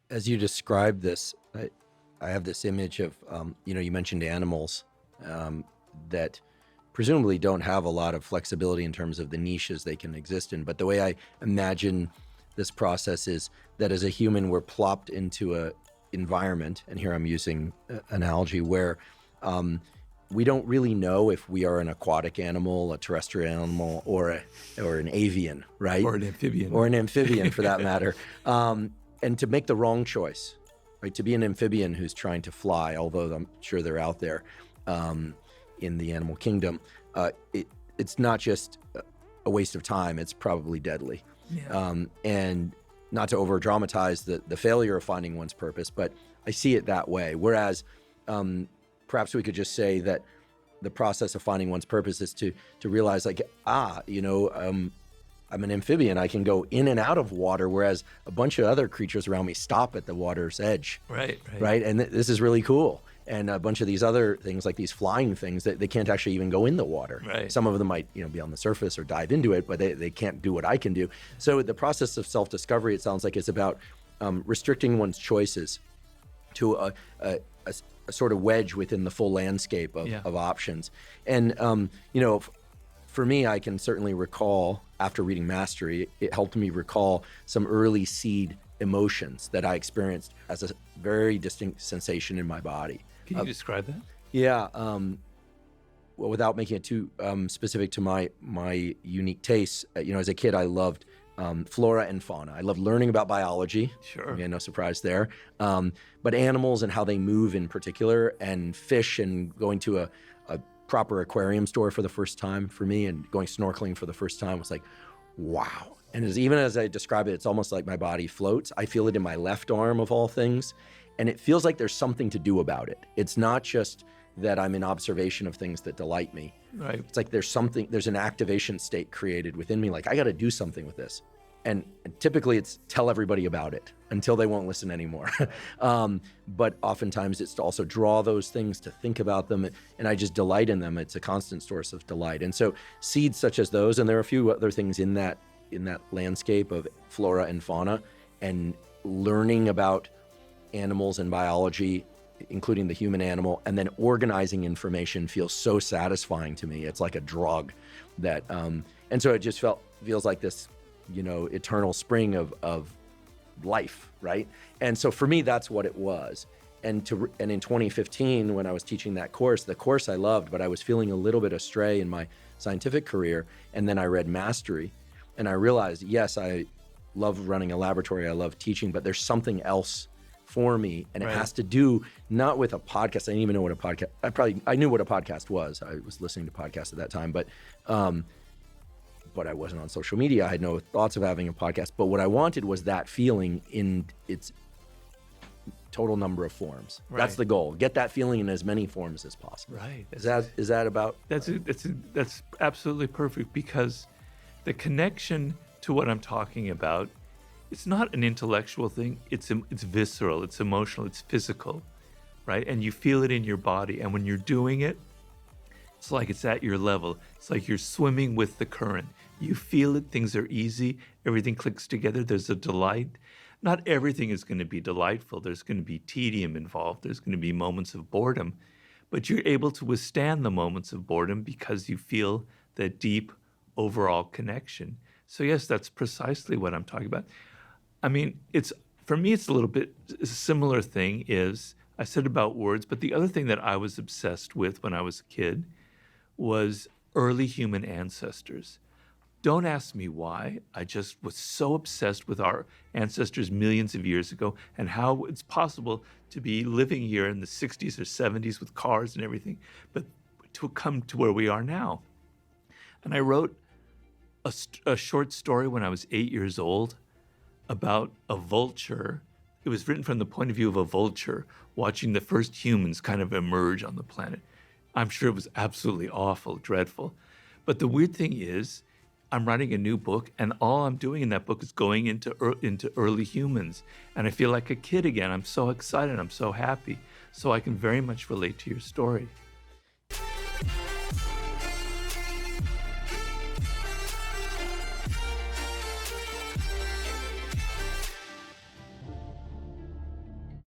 As you describe this, I have this image of, you mentioned animals that presumably don't have a lot of flexibility in terms of the niches they can exist in. But the way I imagine this process is that as a human, we're plopped into a environment, and here I'm using analogy, where we don't really know if we are an aquatic animal, a terrestrial animal, or an avian, right? Or an amphibian. Or an amphibian, for that matter. And to make the wrong choice, right? To be an amphibian who's trying to fly, although I'm sure they're out there in the animal kingdom, it's not just a waste of time, it's probably deadly. Yeah. And not to over dramatize the failure of finding one's purpose, but I see it that way. Whereas perhaps we could just say that the process of finding one's purpose is to realize like, I'm an amphibian. I can go in and out of water, whereas a bunch of other creatures around me stop at the water's edge. Right. And this is really cool. And a bunch of these other things, like these flying things, that they can't actually even go in the water. Right. Some of them might, be on the surface or dive into it, but they can't do what I can do. So the process of self-discovery, it sounds like, is about restricting one's choices to a sort of wedge within the full landscape of options. And for me, I can certainly recall, after reading Mastery, it helped me recall some early seed emotions that I experienced as a very distinct sensation in my body. Can you describe that? Yeah. Well, without making it too specific to my unique tastes, as a kid, I loved flora and fauna. I loved learning about biology. Sure. Yeah, no surprise there. But animals and how they move in particular, and fish, and going to a proper aquarium store for the first time for me, and going snorkeling for the first time was like, wow. And even as I describe it, it's almost like my body floats. I feel it in my left arm, of all things. And it feels like there's something to do about it. It's not just that I'm in observation of things that delight me. Right. It's like there's an activation state created within me. Like, I got to do something with this. And typically it's tell everybody about it until they won't listen anymore. But oftentimes it's to also draw those things, to think about them, and I just delight in them. It's a constant source of delight. And so seeds such as those, and there are a few other things in that landscape of flora and fauna, and learning about animals and biology, including the human animal, and then organizing information feels so satisfying to me. It's like a drug that, and so it just feels like this, eternal spring of life, right? And so for me, that's what it was. And in 2015, when I was teaching that course, the course I loved, but I was feeling a little bit astray in my scientific career. And then I read Mastery, and I realized, yes, I love running a laboratory, I love teaching, but there's something else for me, and it has to do not with a podcast. I didn't even know what a podcast. I knew what a podcast was. I was listening to podcasts at that time, but I wasn't on social media. I had no thoughts of having a podcast. But what I wanted was that feeling in its total number of forms. Right. That's the goal. Get that feeling in as many forms as possible. Right. Is that about? That's absolutely perfect, because the connection to what I'm talking about, it's not an intellectual thing. It's visceral. It's emotional. It's physical, right? And you feel it in your body. And when you're doing it, it's like it's at your level. It's like you're swimming with the current. You feel it. Things are easy. Everything clicks together. There's a delight. Not everything is going to be delightful. There's going to be tedium involved. There's going to be moments of boredom. But you're able to withstand the moments of boredom because you feel that deep overall connection. So yes, that's precisely what I'm talking about. I mean, for me, it's a little bit a similar thing is, I said about words, but the other thing that I was obsessed with when I was a kid was early human ancestors. Don't ask me why. I just was so obsessed with our ancestors millions of years ago, and how it's possible to be living here in the 60s or 70s with cars and everything, but to come to where we are now. And I wrote a short story when I was 8 years old about a vulture. It was written from the point of view of a vulture watching the first humans kind of emerge on the planet. I'm sure it was absolutely awful, dreadful. But the weird thing is, I'm writing a new book, and all I'm doing in that book is going into early humans. And I feel like a kid again. I'm so excited. I'm so happy. So I can very much relate to your story.